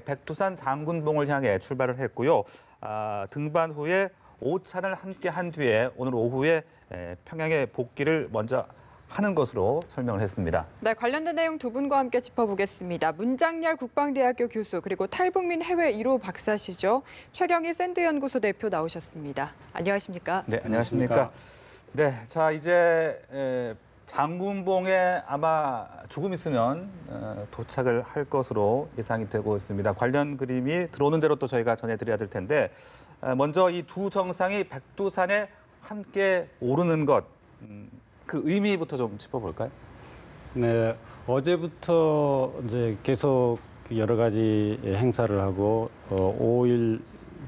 백두산 장군봉을 향해 출발을 했고요. 등반 후에 오찬을 함께 한 뒤에 오늘 오후에 평양에 복귀를 먼저 하는 것으로 설명을 했습니다. 네, 관련된 내용 두 분과 함께 짚어보겠습니다. 문장열 국방대학교 교수 그리고 탈북민 해외 1호 박사시죠. 최경희 샌드연구소 대표 나오셨습니다. 안녕하십니까? 네, 안녕하십니까? 네, 자 이제 장군봉에 아마 조금 있으면 도착을 할 것으로 예상이 되고 있습니다. 관련 그림이 들어오는 대로 또 저희가 전해드려야 될 텐데 먼저 이 두 정상이 백두산에 함께 오르는 것, 그 의미부터 좀 짚어볼까요? 네, 어제부터 이제 계속 여러 가지 행사를 하고 5일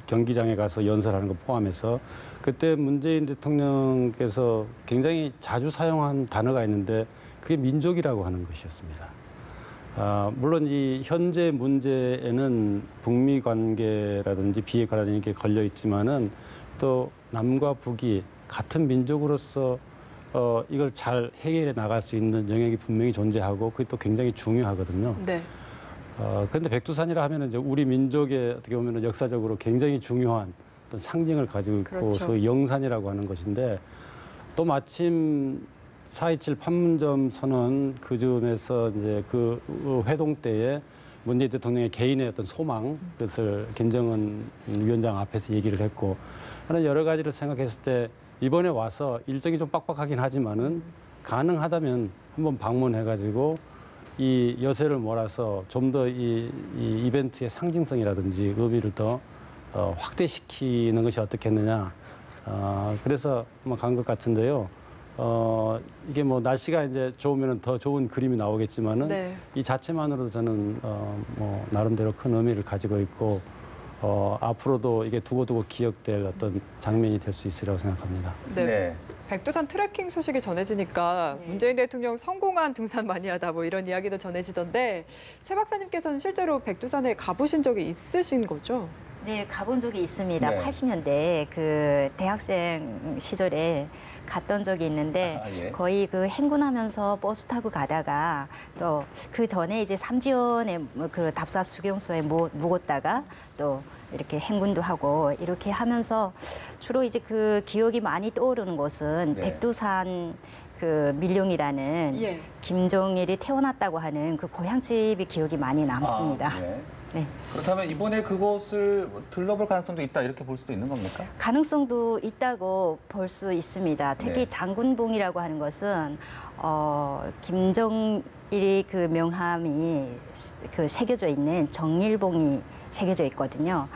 경기장에 가서 연설하는 거 포함해서 그때 문재인 대통령께서 굉장히 자주 사용한 단어가 있는데 그게 민족이라고 하는 것이었습니다. 물론 이 현재 문제에는 북미 관계라든지 비핵화라든지 이게 걸려 있지만은 또 남과 북이 같은 민족으로서 이걸 잘 해결해 나갈 수 있는 영역이 분명히 존재하고 그게 또 굉장히 중요하거든요. 네. 그런데 백두산이라 하면은 이제 우리 민족의 어떻게 보면 역사적으로 굉장히 중요한 어떤 상징을 가지고 있고 그렇죠. 영산이라고 하는 것인데 또 마침 4.27 판문점 선언 그 즈음에서 이제 그 회동 때에 문재인 대통령의 개인의 어떤 소망 그것을 김정은 위원장 앞에서 얘기를 했고 하는 여러 가지를 생각했을 때 이번에 와서 일정이 좀 빡빡하긴 하지만은 가능하다면 한번 방문해가지고 이 여세를 몰아서 좀 더 이 이벤트의 상징성이라든지 의미를 더 확대시키는 것이 어떻겠느냐. 그래서 아마 간 것 같은데요. 이게 뭐 날씨가 이제 좋으면 더 좋은 그림이 나오겠지만은 네. 이 자체만으로도 저는 뭐 나름대로 큰 의미를 가지고 있고 앞으로도 이게 두고두고 기억될 어떤 장면이 될 수 있으리라고 생각합니다. 네. 네. 백두산 트레킹 소식이 전해지니까 문재인 대통령 성공한 등산 많이 하다 뭐 이런 이야기도 전해지던데 최 박사님께서는 실제로 백두산에 가보신 적이 있으신 거죠? 네, 가본 적이 있습니다. 네. 80년대 그 대학생 시절에 갔던 적이 있는데 예. 거의 그 행군하면서 버스 타고 가다가 또 그 전에 이제 삼지연에 그 답사 수용소에 묵었다가 또 이렇게 행군도 하고 이렇게 하면서 주로 이제 그 기억이 많이 떠오르는 곳은 네. 백두산 그 밀룡이라는 예. 김정일이 태어났다고 하는 그 고향집이 기억이 많이 남습니다. 예. 네. 그렇다면 이번에 그곳을 들러볼 가능성도 있다 이렇게 볼 수도 있는 겁니까? 가능성도 있다고 볼 수 있습니다. 특히 네. 장군봉이라고 하는 것은 김정일의 그 명함이 그 새겨져 있는 정일봉이 새겨져 있거든요.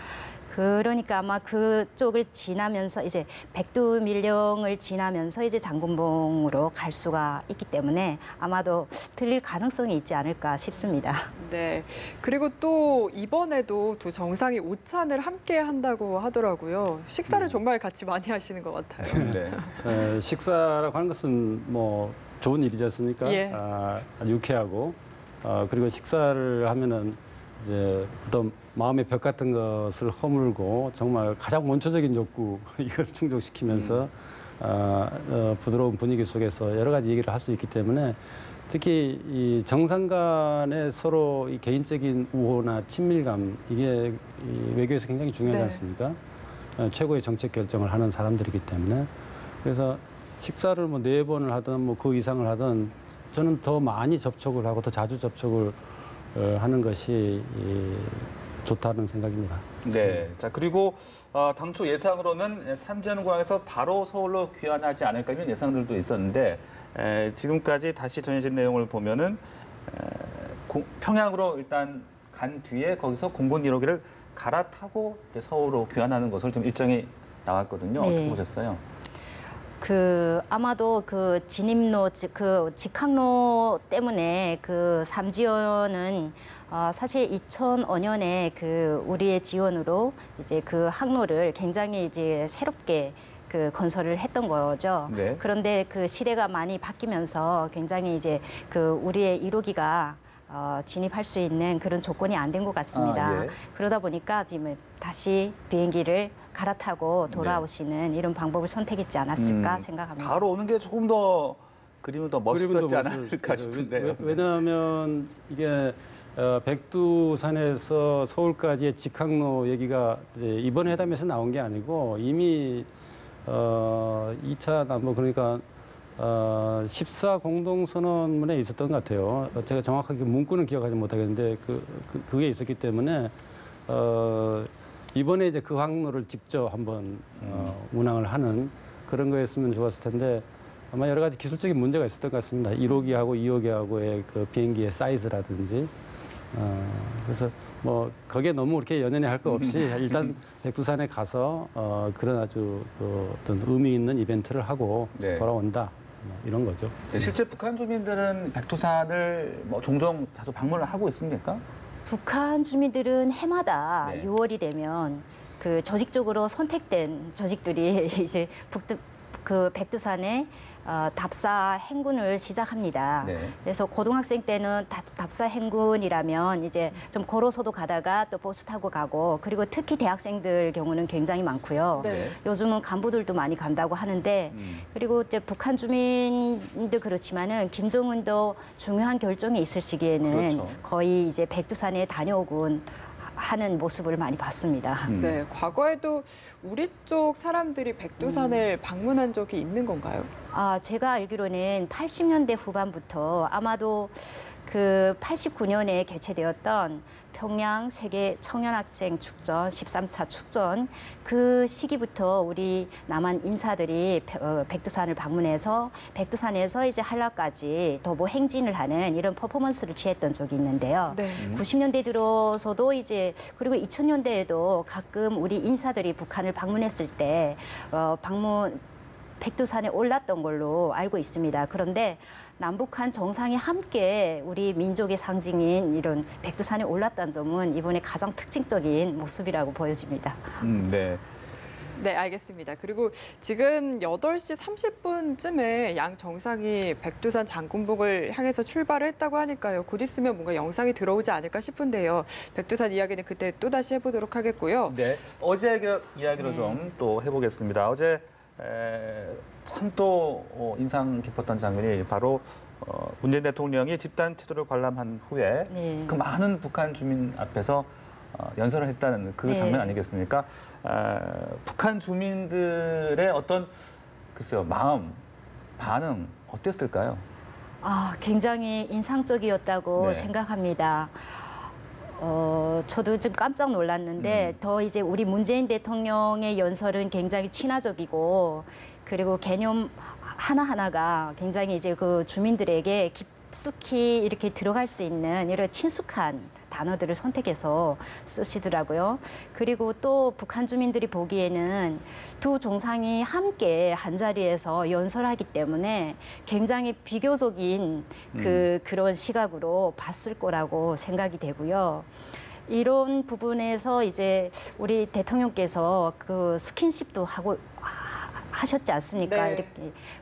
그러니까 아마 그쪽을 지나면서 이제 백두밀령을 지나면서 이제 장군봉으로 갈 수가 있기 때문에 아마도 들릴 가능성이 있지 않을까 싶습니다. 네. 그리고 또 이번에도 두 정상이 오찬을 함께 한다고 하더라고요. 식사를 정말 같이 많이 하시는 것 같아요. 네. 식사라고 하는 것은 뭐 좋은 일이지 않습니까? 예. 유쾌하고 그리고 식사를 하면은 이제 어떤 마음의 벽 같은 것을 허물고 정말 가장 원초적인 욕구 이걸 충족시키면서 부드러운 분위기 속에서 여러 가지 얘기를 할 수 있기 때문에 특히 이 정상 간의 서로 이 개인적인 우호나 친밀감 이게 이 외교에서 굉장히 중요하지 네. 않습니까? 최고의 정책 결정을 하는 사람들이기 때문에 그래서 식사를 뭐 4번을 하든 뭐 그 이상을 하든 저는 더 많이 접촉을 하고 더 자주 접촉을 하는 것이 좋다는 생각입니다. 네. 자 그리고 당초 예상으로는 삼지연공항에서 바로 서울로 귀환하지 않을까 이런 예상들도 있었는데 지금까지 다시 전해진 내용을 보면은 평양으로 일단 간 뒤에 거기서 공군 1호기를 갈아타고 이제 서울로 귀환하는 것으로 좀 일정이 나왔거든요. 네. 어떻게 보셨어요? 아마도 그 진입로, 그 직항로 때문에 그 삼지연은 사실 2005년에 그 우리의 지원으로 이제 그 항로를 굉장히 이제 새롭게 그 건설을 했던 거죠. 네. 그런데 그 시대가 많이 바뀌면서 굉장히 이제 그 우리의 1호기가 진입할 수 있는 그런 조건이 안 된 것 같습니다. 예. 그러다 보니까 지금 다시 비행기를 갈아타고 돌아오시는 이런 방법을 선택했지 않았을까 생각합니다. 바로 오는 게 조금 더 그림은 더 멋있었지 않았을까 싶은데. 왜냐하면 이게 백두산에서 서울까지의 직항로 얘기가 이제 이번 회담에서 나온 게 아니고 이미 2차 남북 그러니까 14 공동선언문에 있었던 것 같아요. 제가 정확하게 문구는 기억하지 못하겠는데 그게 있었기 때문에 이번에 이제 그 항로를 직접 한번 운항을 하는 그런 거였으면 좋았을 텐데 아마 여러 가지 기술적인 문제가 있었던 것 같습니다. 1호기하고 2호기하고의 그 비행기의 사이즈라든지 그래서 뭐 거기에 너무 그렇게 연연해 할 거 없이 일단 백두산에 가서 그런 아주 어떤 의미 있는 이벤트를 하고 네. 돌아온다 뭐 이런 거죠. 네, 실제 북한 주민들은 백두산을 뭐 종종 자주 방문을 하고 있습니까? 북한 주민들은 해마다 네. 6월이 되면 그 조직적으로 선택된 조직들이 이제 그 백두산에 답사 행군을 시작합니다. 네. 그래서 고등학생 때는 답사 행군이라면 이제 좀 걸어서도 가다가 또 버스 타고 가고 그리고 특히 대학생들 경우는 굉장히 많고요. 네. 요즘은 간부들도 많이 간다고 하는데 그리고 이제 북한 주민도 그렇지만은 김정은도 중요한 결정이 있을 시기에는 그렇죠. 거의 이제 백두산에 다녀오곤 하는 모습을 많이 봤습니다. 네, 과거에도 우리 쪽 사람들이 백두산을 방문한 적이 있는 건가요? 제가 알기로는 80년대 후반부터 아마도 그 89년에 개최되었던 평양 세계 청년학생 축전 13차 축전 그 시기부터 우리 남한 인사들이 백두산을 방문해서 백두산에서 이제 한라까지 도보 행진을 하는 이런 퍼포먼스를 취했던 적이 있는데요. 네. 90년대 들어서도 이제 그리고 2000년대에도 가끔 우리 인사들이 북한을 방문했을 때 백두산에 올랐던 걸로 알고 있습니다. 그런데 남북한 정상이 함께 우리 민족의 상징인 이런 백두산에 올랐다는 점은 이번에 가장 특징적인 모습이라고 보여집니다. 네. 네, 알겠습니다. 그리고 지금 8시 30분쯤에 양 정상이 백두산 장군봉을 향해서 출발을 했다고 하니까요. 곧 있으면 뭔가 영상이 들어오지 않을까 싶은데요. 백두산 이야기는 그때 또다시 해보도록 하겠고요. 네. 어제 이야기로 좀 또 해보겠습니다. 어제 참 또 인상 깊었던 장면이 바로 문재인 대통령이 집단 체도를 관람한 후에 네. 그 많은 북한 주민 앞에서 연설을 했다는 그 네. 장면 아니겠습니까? 북한 주민들의 어떤 글쎄요 마음, 반응 어땠을까요? 굉장히 인상적이었다고 네. 생각합니다. 저도 좀 깜짝 놀랐는데 더 이제 우리 문재인 대통령의 연설은 굉장히 친화적이고 그리고 개념 하나하나가 굉장히 이제 그 주민들에게 깊숙이 이렇게 들어갈 수 있는 이런 친숙한 단어들을 선택해서 쓰시더라고요. 그리고 또 북한 주민들이 보기에는 두 정상이 함께 한자리에서 연설하기 때문에 굉장히 비교적인 그런 시각으로 봤을 거라고 생각이 되고요. 이런 부분에서 이제 우리 대통령께서 그 스킨십도 하셨지 않습니까? 네. 이렇게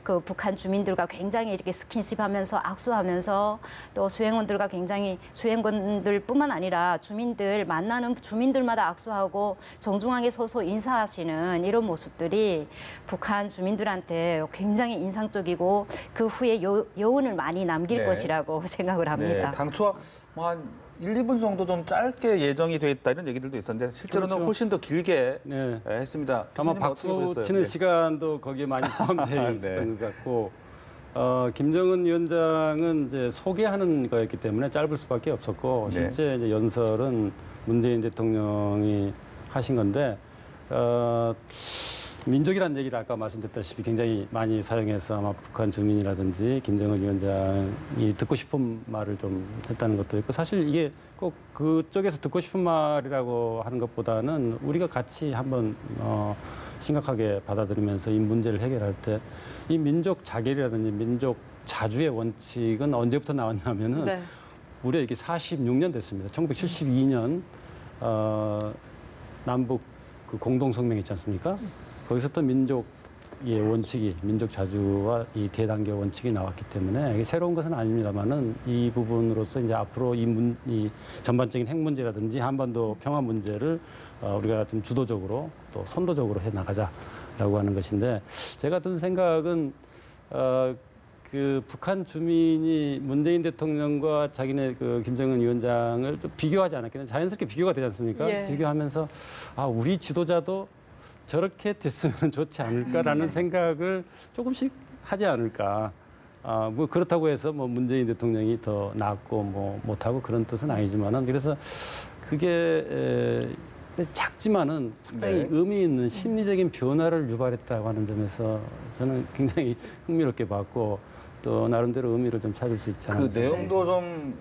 그 북한 주민들과 굉장히 이렇게 스킨십하면서 악수하면서 또 수행원들뿐만 아니라 주민들 만나는 주민들마다 악수하고 정중하게 서서 인사하시는 이런 모습들이 북한 주민들한테 굉장히 인상적이고 그 후에 여운을 많이 남길 네. 것이라고 생각을 합니다. 네, 당초 뭐 한 1, 2분 정도 좀 짧게 예정이 돼 있다 이런 얘기들도 있었는데 실제로는 그렇죠. 훨씬 더 길게 네. 했습니다. 아마 교수님 어떻게 박수 보셨어요? 치는 네. 시간도 거기에 많이 포함되어 네. 있었던 것 같고 김정은 위원장은 이제 소개하는 거였기 때문에 짧을 수밖에 없었고 네. 실제 이제 연설은 문재인 대통령이 하신 건데 민족이라는 얘기를 아까 말씀드렸다시피 굉장히 많이 사용해서 아마 북한 주민이라든지 김정은 위원장이 듣고 싶은 말을 좀 했다는 것도 있고 사실 이게 꼭 그쪽에서 듣고 싶은 말이라고 하는 것보다는 우리가 같이 한번 심각하게 받아들이면서 이 문제를 해결할 때 이 민족 자결이라든지 민족 자주의 원칙은 언제부터 나왔냐면은 네. 무려 이게 46년 됐습니다. 1972년 남북 그 공동성명 있지 않습니까? 거기서부터 민족의 원칙이 민족 자주와 이 대단계 원칙이 나왔기 때문에 이게 새로운 것은 아닙니다만은 이 부분으로서 이제 앞으로 이 전반적인 핵 문제라든지 한반도 평화 문제를 우리가 좀 주도적으로 또 선도적으로 해 나가자라고 하는 것인데 제가 든 생각은 그 그 북한 주민이 문재인 대통령과 자기네 그 김정은 위원장을 좀 비교하지 않았겠냐. 자연스럽게 비교가 되지 않습니까? 예. 비교하면서 아, 우리 지도자도 저렇게 됐으면 좋지 않을까라는 생각을 조금씩 하지 않을까. 아, 뭐 그렇다고 해서 뭐 문재인 대통령이 더 낫고 뭐 못하고 그런 뜻은 아니지만은 그래서 그게 작지만은 상당히 네. 의미 있는 심리적인 변화를 유발했다고 하는 점에서 저는 굉장히 흥미롭게 봤고 또 나름대로 의미를 좀 찾을 수 있지 않나. 그 내용도 좀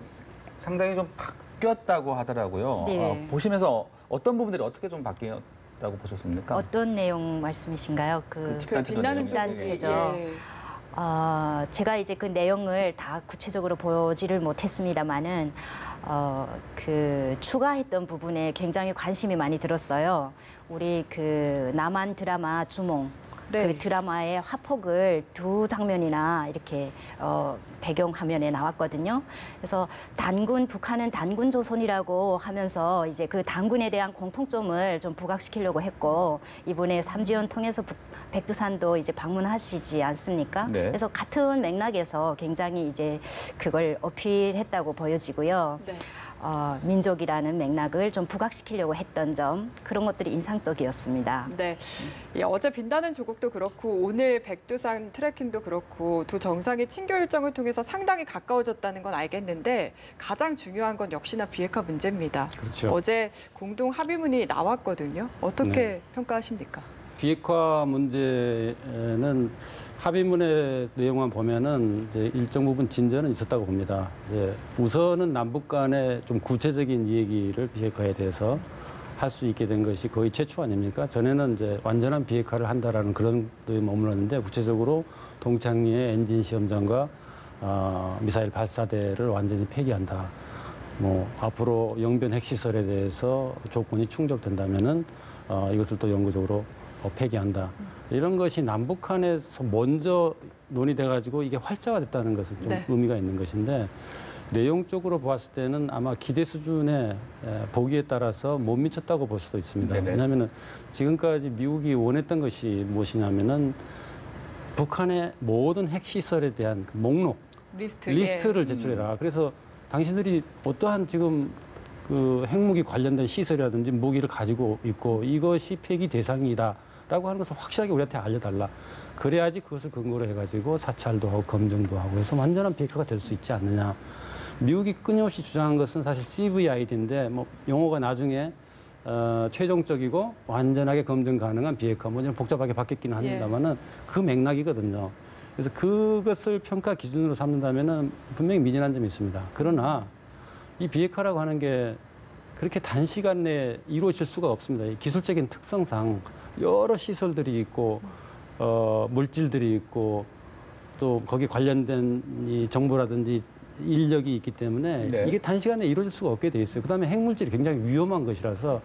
상당히 좀 바뀌었다고 하더라고요. 네. 보시면서 어떤 부분들이 어떻게 좀 바뀌었다고 보셨습니까? 어떤 내용 말씀이신가요? 그 그 빛나는 집단체죠. 쪽이, 예. 제가 이제 그 내용을 다 구체적으로 보지를 못했습니다만은 그 추가했던 부분에 굉장히 관심이 많이 들었어요. 우리 그 남한 드라마 주몽 네. 그 드라마의 화폭을 두 장면이나 이렇게 배경 화면에 나왔거든요. 그래서 단군 북한은 단군 조선이라고 하면서 이제 그 단군에 대한 공통점을 좀 부각시키려고 했고 이번에 삼지연 통해서 백두산도 이제 방문하시지 않습니까? 네. 그래서 같은 맥락에서 굉장히 이제 그걸 어필했다고 보여지고요. 네. 민족이라는 맥락을 좀 부각시키려고 했던 점 그런 것들이 인상적이었습니다. 네. 예, 어제 빛나는 조국도 그렇고 오늘 백두산 트레킹도 그렇고 두 정상이 친교 일정을 통해서 상당히 가까워졌다는 건 알겠는데 가장 중요한 건 역시나 비핵화 문제입니다. 그렇죠. 어제 공동 합의문이 나왔거든요. 어떻게 네. 평가하십니까? 비핵화 문제는 합의문의 내용만 보면은 이제 일정 부분 진전은 있었다고 봅니다. 이제 우선은 남북 간의 좀 구체적인 얘기를 비핵화에 대해서 할 수 있게 된 것이 거의 최초 아닙니까? 전에는 이제 완전한 비핵화를 한다라는 그런 도에 머물렀는데 구체적으로 동창리의 엔진 시험장과 미사일 발사대를 완전히 폐기한다. 뭐 앞으로 영변 핵시설에 대해서 조건이 충족된다면은 이것을 또 영구적으로 폐기한다. 이런 것이 남북한에서 먼저 논의돼 가지고 이게 활자화됐다는 것은 좀 네. 의미가 있는 것인데 내용적으로 보았을 때는 아마 기대 수준의 보기에 따라서 못 미쳤다고 볼 수도 있습니다. 네네. 왜냐하면 지금까지 미국이 원했던 것이 무엇이냐면은 북한의 모든 핵시설에 대한 그 목록, 리스트를 제출해라. 그래서 당신들이 어떠한 지금 그 핵무기 관련된 시설이라든지 무기를 가지고 있고 이것이 폐기 대상이다라고 하는 것을 확실하게 우리한테 알려달라. 그래야지 그것을 근거로 해가지고 사찰도 하고 검증도 하고 해서 완전한 비핵화가 될 수 있지 않느냐. 미국이 끊임없이 주장한 것은 사실 CVID인데 뭐 용어가 나중에 최종적이고 완전하게 검증 가능한 비핵화 뭐 이런 복잡하게 바뀌기는 합니다만은 그 맥락이거든요. 그래서 그것을 평가 기준으로 삼는다면은 분명히 미진한 점이 있습니다. 그러나 이 비핵화라고 하는 게 그렇게 단시간 내에 이루어질 수가 없습니다. 이 기술적인 특성상 여러 시설들이 있고 물질들이 있고 또 거기 관련된 이 정보라든지 인력이 있기 때문에 네. 이게 단시간에 이루어질 수가 없게 돼 있어요. 그다음에 핵물질이 굉장히 위험한 것이라서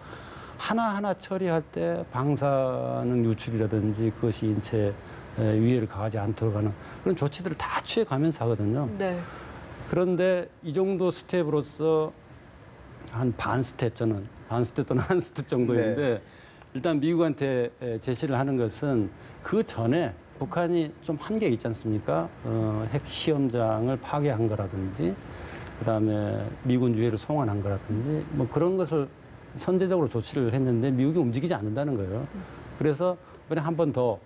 하나하나 처리할 때 방사능 유출이라든지 그것이 인체에 위해를 가하지 않도록 하는 그런 조치들을 다 취해가면서 하거든요. 네. 그런데 이 정도 스텝으로서 한 반 스텝 저는 반 스텝 또는 한 스텝 정도인데 일단 미국한테 제시를 하는 것은 그 전에 북한이 좀 한계 있지 않습니까? 핵 시험장을 파괴한 거라든지 그다음에 미군 유해를 송환한 거라든지 뭐 그런 것을 선제적으로 조치를 했는데 미국이 움직이지 않는다는 거예요. 그래서 이번에 한 번 더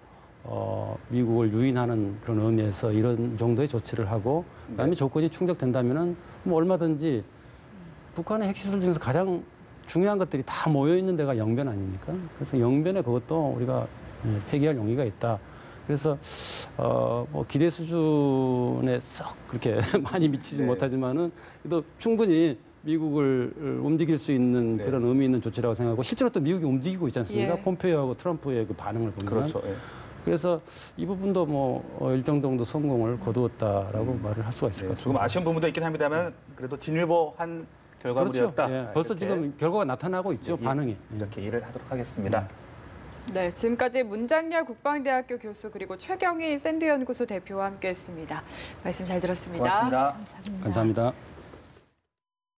미국을 유인하는 그런 의미에서 이런 정도의 조치를 하고 그다음에 조건이 충족된다면은 뭐 얼마든지 북한의 핵시설 중에서 가장 중요한 것들이 다 모여 있는 데가 영변 아닙니까? 그래서 영변에 그것도 우리가 폐기할 용의가 있다. 그래서 뭐 기대 수준에 썩 그렇게 많이 미치지 네. 못하지만은 그래도 충분히 미국을 움직일 수 있는 네. 그런 의미 있는 조치라고 생각하고 실제로 또 미국이 움직이고 있지 않습니까? 예. 폼페이오하고 트럼프의 그 반응을 보면 그렇죠. 예. 그래서 이 부분도 뭐 일정 정도 성공을 거두었다라고 말을 할 수가 있을 네, 것 조금 같습니다. 아쉬운 부분도 있긴 합니다만 그래도 진일보한 결과물이었다. 그렇죠. 예, 벌써 이렇게, 지금 결과가 나타나고 있죠. 예, 반응이. 이렇게 이해를 하도록 하겠습니다. 네, 지금까지 문장열 국방대학교 교수 그리고 최경희 샌드연구소 대표와 함께했습니다. 말씀 잘 들었습니다. 고맙습니다. 감사합니다. 감사합니다.